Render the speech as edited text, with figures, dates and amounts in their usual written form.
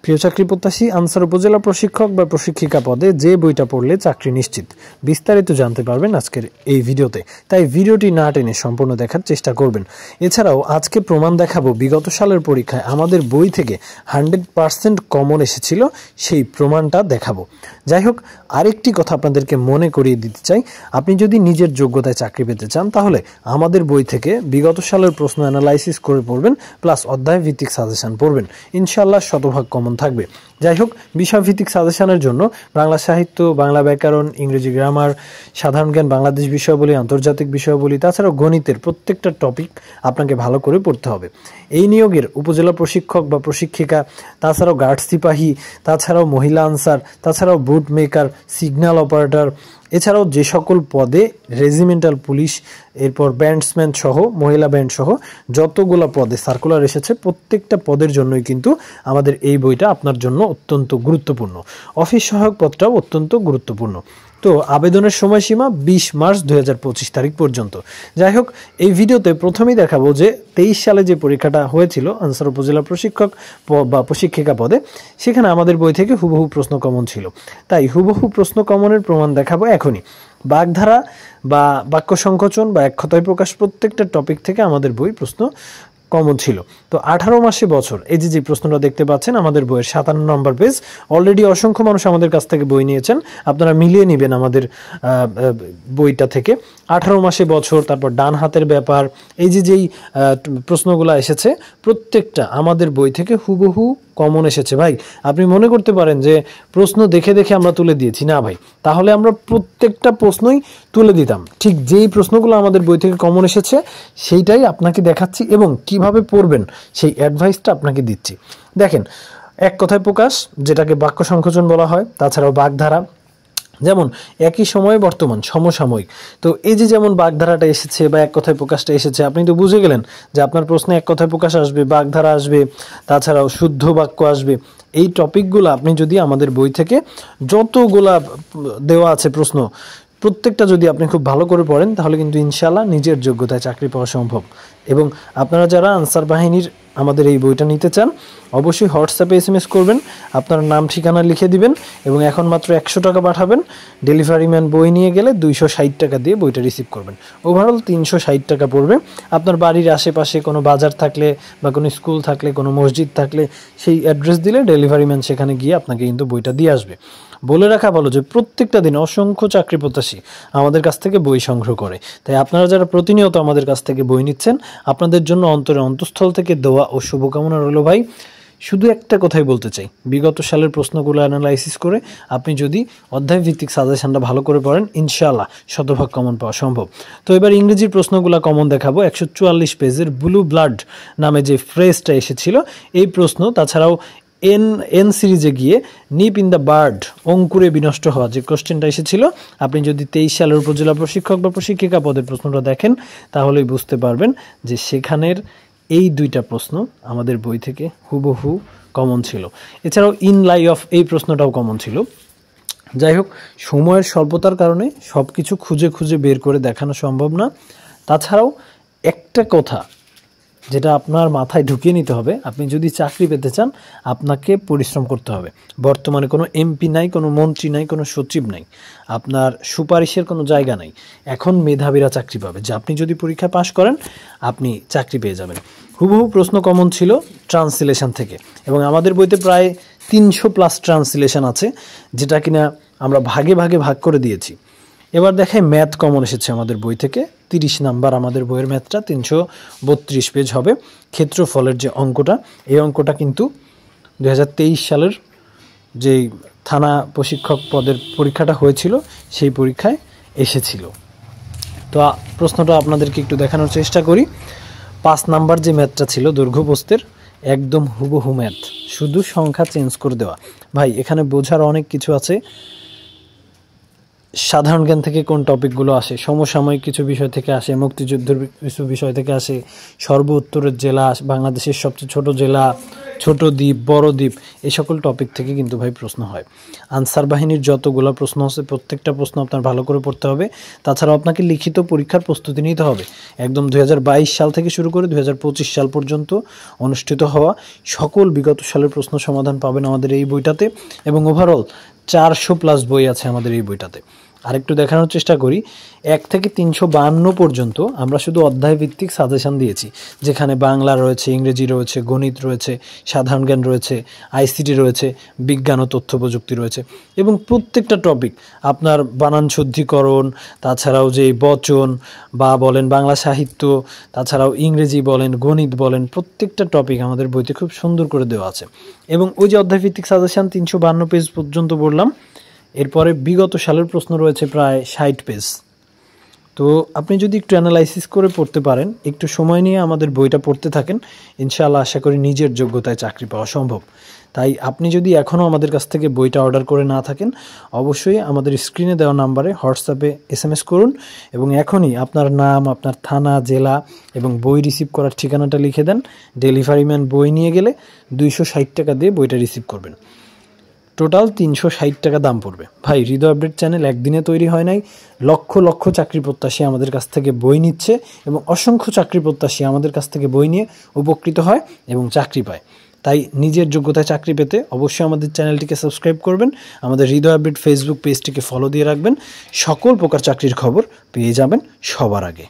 প্রিয় চাকরি প্রত্যাশী, আনসার উপজেলা প্রশিক্ষক বা প্রশিক্ষিকা পদে যে বইটা পড়লে চাকরি নিশ্চিত, বিস্তারিত জানতে পারবেন আজকের এই ভিডিওতে। তাই ভিডিওটি না টেনে সম্পূর্ণ দেখার চেষ্টা করবেন। এছাড়াও আজকে প্রমাণ দেখাবো বিগত সালের পরীক্ষায় আমাদের বই থেকে 100% কমন এসেছিল, সেই প্রমাণটা দেখাবো। যাই হোক, আরেকটি কথা আপনাদেরকে মনে করিয়ে দিতে চাই, আপনি যদি নিজের যোগ্যতায় চাকরি পেতে চান তাহলে আমাদের বই থেকে বিগত সালের প্রশ্ন অ্যানালাইসিস করে পড়বেন, প্লাস অধ্যায় ভিত্তিক সাজেশন পড়বেন। ইনশাআল্লাহ শতভাগ কমন থাকবে। যাই হোক, বিষয়ভিত্তিক সাজেশনের জন্য বাংলা সাহিত্য, বাংলা ব্যাকরণ, ইংরেজি গ্রামার, সাধারণ জ্ঞান, বাংলাদেশ বিষয়াবলী, আন্তর্জাতিক বিষয়াবলী, তাছাড়াও গণিতের প্রত্যেকটা টপিক আপনাকে ভালো করে পড়তে হবে। এই নিয়োগের উপজেলা প্রশিক্ষক বা প্রশিক্ষিকা, তাছাড়াও গার্ড সিপাহী, তাছাড়াও মহিলা আনসার, তাছাড়াও বুট মেকার, সিগন্যাল অপারেটর, এছাড়াও যে সকল পদে রেজিমেন্টাল পুলিশ, এরপর ব্যান্ডসম্যান সহ, মহিলা ব্যান্ড সহ যতগুলো পদে সার্কুলার এসেছে, প্রত্যেকটা পদের জন্যই কিন্তু আমাদের এই বইটা আপনার জন্য অত্যন্ত গুরুত্বপূর্ণ। অফিস সহায়ক পদটাও অত্যন্ত গুরুত্বপূর্ণ। তো আবেদনের সময়সীমা 20 মার্চ 2025 তারিখ পর্যন্ত। যাই হোক, এই ভিডিওতে প্রথমেই দেখাবো যে 23 সালে যে পরীক্ষাটা হয়েছিল আনসার উপজেলা প্রশিক্ষক বা প্রশিক্ষিকা পদে, সেখানে আমাদের বই থেকে হুবহু প্রশ্ন কমন ছিল। তাই হুবহু প্রশ্ন কমনের প্রমাণ দেখাবো এখনই। বাগধারা বা বাক্য সংকোচন বা এক কথায় প্রকাশ, প্রত্যেকটা টপিক থেকে আমাদের বই প্রশ্ন কমন ছিল। তো 18 মাসে বছর, এই যে প্রশ্নটা দেখতে পাচ্ছেন আমাদের বইয়ের 57 নম্বর পেজ। অলরেডি অসংখ্য মানুষ আমাদের কাছ থেকে বই নিয়েছেন, আপনারা মিলিয়ে নেবেন আমাদের বইটা থেকে। 18 মাসে বছর, তারপর ডান হাতের ব্যাপার, এই যেই প্রশ্নগুলো এসেছে প্রত্যেকটা আমাদের বই থেকে হুবহু কমন এসেছে। ভাই, আপনি মনে করতে পারেন যে প্রশ্ন দেখে দেখে আমরা তুলে দিয়েছি, না ভাই, তাহলে আমরা প্রত্যেকটা প্রশ্নই তুলে দিতাম। ঠিক যেই প্রশ্নগুলো আমাদের বই থেকে কমন এসেছে সেইটাই আপনাকে দেখাচ্ছি, এবং কিভাবে পড়বেন সেই অ্যাডভাইসটা আপনাকে দিচ্ছি। দেখেন, এক কথায় প্রকাশ, যেটাকে বাক্য সংকোচন বলা হয়, তাছাড়াও বাগধারা, যেমন একই সময়ে বর্তমান সমসাময়িক। তো এই যে যেমন বাগধারাটা এসেছে বা এক কথায় প্রকাশটা এসেছে, আপনি তো বুঝে গেলেন যে আপনার প্রশ্নে এক কথায় প্রকাশ আসবে, বাগধারা আসবে, তাছাড়াও শুদ্ধ বাক্য আসবে। এই টপিকগুলো আপনি যদি আমাদের বই থেকে যতগুলা দেওয়া আছে প্রশ্ন, প্রত্যেকটা যদি আপনি খুব ভালো করে পড়েন তাহলে কিন্তু ইনশাআল্লাহ নিজের যোগ্যতায় চাকরি পাওয়া সম্ভব। এবং আপনারা যারা আনসার বাহিনীর আমাদের এই বইটা নিতে চান, অবশ্যই হোয়াটসঅ্যাপে SMS করবেন, আপনার নাম ঠিকানা লিখে দিবেন, এবং এখন মাত্র 100 টাকা পাঠাবেন। ডেলিভারি ম্যান বই নিয়ে গেলে 260 টাকা দিয়ে বইটা রিসিভ করবেন। ওভারঅল 360 টাকা পড়বে। আপনার বাড়ির আশেপাশে কোনো বাজার থাকলে বা কোনো স্কুল থাকলে, কোনো মসজিদ থাকলে, সেই অ্যাড্রেস দিলে ডেলিভারি ম্যান সেখানে গিয়ে আপনাকে কিন্তু বইটা দিয়ে আসবে। বলে রাখা ভালো যে প্রত্যেকটা দিন অসংখ্য চাকরি প্রত্যাশী আমাদের কাছ থেকে বই সংগ্রহ করে। তাই আপনারা যারা প্রতিনিয়ত আমাদের কাছ থেকে বই নিচ্ছেন, আপনাদের জন্য অন্তরে অন্তঃস্থল থেকে দোয়া ও শুভকামনা রইল। ভাই, শুধু একটা কথাই বলতে চাই, বিগত সালের প্রশ্নগুলো অ্যানালাইসিস করে আপনি যদি অধ্যায় ভিত্তিক সাজেশনটা ভালো করে পড়েন, ইনশাআল্লাহ শতভাগ কমন পাওয়া সম্ভব। তো এবার ইংরেজির প্রশ্নগুলো কমন দেখাবো। 144 পেজের ব্লু ব্লাড নামে যে ফ্রেজটা এসেছিল এই প্রশ্ন, তাছাড়াও এন সিরিজে গিয়ে নিপ ইন দ্য বার্ড, অঙ্কুরে বিনষ্ট হওয়া, যে কোশ্চেনটা এসেছিল, আপনি যদি 23 সালের উপজেলা প্রশিক্ষক বা প্রশিক্ষিকা পদের প্রশ্নটা দেখেন তাহলেই বুঝতে পারবেন যে সেখানের এই দুইটা প্রশ্ন আমাদের বই থেকে হুবহু কমন ছিল। এছাড়াও ইন লাই অফ, এই প্রশ্নটাও কমন ছিল। যাই হোক, সময়ের স্বল্পতার কারণে সব কিছু খুঁজে খুঁজে বের করে দেখানো সম্ভব না। তাছাড়াও একটা কথা যেটা আপনার মাথায় ঢুকিয়ে নিতে হবে, আপনি যদি চাকরি পেতে চান আপনাকে পরিশ্রম করতে হবে। বর্তমানে কোনো MP নাই, কোনো মন্ত্রী নাই, কোনো সচিব নাই, আপনার সুপারিশের কোনো জায়গা নাই। এখন মেধাবীরা চাকরি পাবে, যে আপনি যদি পরীক্ষা পাশ করেন আপনি চাকরি পেয়ে যাবেন। হুবহু প্রশ্ন কমন ছিল ট্রান্সলেশন থেকে, এবং আমাদের বইতে প্রায় 300+ ট্রান্সলেশন আছে, যেটা কিনা আমরা ভাগে ভাগে ভাগ করে দিয়েছি। এবার দেখে ম্যাথ কমন এসেছে আমাদের বই থেকে, 30 নাম্বার আমাদের বইয়ের ম্যাথটা, 332 পেজ হবে। ক্ষেত্রফলের যে অঙ্কটা, এই অঙ্কটা কিন্তু 2023 সালের যেই থানা প্রশিক্ষক পদের পরীক্ষাটা হয়েছিল সেই পরীক্ষায় এসেছিল। তো প্রশ্নটা আপনাদেরকে একটু দেখানোর চেষ্টা করি। 5 নাম্বার যে ম্যাথটা ছিল দৈর্ঘ্যপ্রস্থের, একদম হুবহু ম্যাথ, শুধু সংখ্যা চেঞ্জ করে দেওয়া। ভাই, এখানে বোঝার অনেক কিছু আছে। সাধারণ জ্ঞান থেকে কোন টপিকগুলো আসে, সমসাময়িক কিছু বিষয় থেকে আসে, মুক্তিযুদ্ধের কিছু বিষয় থেকে আসে, সর্ব উত্তরের জেলা, বাংলাদেশের সবচেয়ে ছোট জেলা, ছোট দ্বীপ, বড় দ্বীপ, এই সকল টপিক থেকে কিন্তু ভাই প্রশ্ন হয়। আনসার বাহিনীর যতগুলো প্রশ্ন আছে প্রত্যেকটা প্রশ্ন আপনার ভালো করে পড়তে হবে। তাছাড়াও আপনাকে লিখিত পরীক্ষার প্রস্তুতি নিতে হবে। একদম 2022 সাল থেকে শুরু করে 2025 সাল পর্যন্ত অনুষ্ঠিত হওয়া সকল বিগত সালের প্রশ্ন সমাধান পাবেন আমাদের এই বইটাতে, এবং ওভারঅল 400+ বই আছে আমাদের এই বইটাতে। আরেকটু দেখানোর চেষ্টা করি, 1 থেকে 352 পর্যন্ত আমরা শুধু অধ্যায় ভিত্তিক সাজেশন দিয়েছি, যেখানে বাংলা রয়েছে, ইংরেজি রয়েছে, গণিত রয়েছে, সাধারণ জ্ঞান রয়েছে, আইসিটি রয়েছে, বিজ্ঞান ও তথ্য প্রযুক্তি রয়েছে, এবং প্রত্যেকটা টপিক আপনার বানান শুদ্ধিকরণ, তাছাড়াও যে বচন বা বলেন বাংলা সাহিত্য, তাছাড়াও ইংরেজি বলেন, গণিত বলেন, প্রত্যেকটা টপিক আমাদের বইতে খুব সুন্দর করে দেওয়া আছে। এবং ওই যে অধ্যায় ভিত্তিক সাজেশন 352 পেজ পর্যন্ত বললাম, এরপরে বিগত সালের প্রশ্ন রয়েছে প্রায় 60 পেজ। তো আপনি যদি একটু অ্যানালাইসিস করে পড়তে পারেন, একটু সময় নিয়ে আমাদের বইটা পড়তে থাকেন, ইনশাআল্লাহ আশা করি নিজের যোগ্যতায় চাকরি পাওয়া সম্ভব। তাই আপনি যদি এখনও আমাদের কাছ থেকে বইটা অর্ডার করে না থাকেন, অবশ্যই আমাদের স্ক্রিনে দেওয়া নাম্বারে হোয়াটসঅ্যাপে SMS করুন, এবং এখনই আপনার নাম, আপনার থানা, জেলা এবং বই রিসিভ করার ঠিকানাটা লিখে দেন। ডেলিভারি ম্যান বই নিয়ে গেলে 260 টাকা দিয়ে বইটা রিসিভ করবেন। টোটাল 360 টাকা দাম পড়বে। ভাই, হৃদয় আপডেট চ্যানেল একদিনে তৈরি হয় নাই। লক্ষ লক্ষ চাকরি প্রত্যাশী আমাদের কাছ থেকে বই নিচ্ছে, এবং অসংখ্য চাকরি প্রত্যাশী আমাদের কাছ থেকে বই নিয়ে উপকৃত হয় এবং চাকরি পায়। তাই নিজের যোগ্যতায় চাকরি পেতে অবশ্যই আমাদের চ্যানেলটিকে সাবস্ক্রাইব করবেন, আমাদের হৃদয় আপডেট ফেসবুক পেজটিকে ফলো দিয়ে রাখবেন। সকল প্রকার চাকরির খবর পেয়ে যাবেন সবার আগে।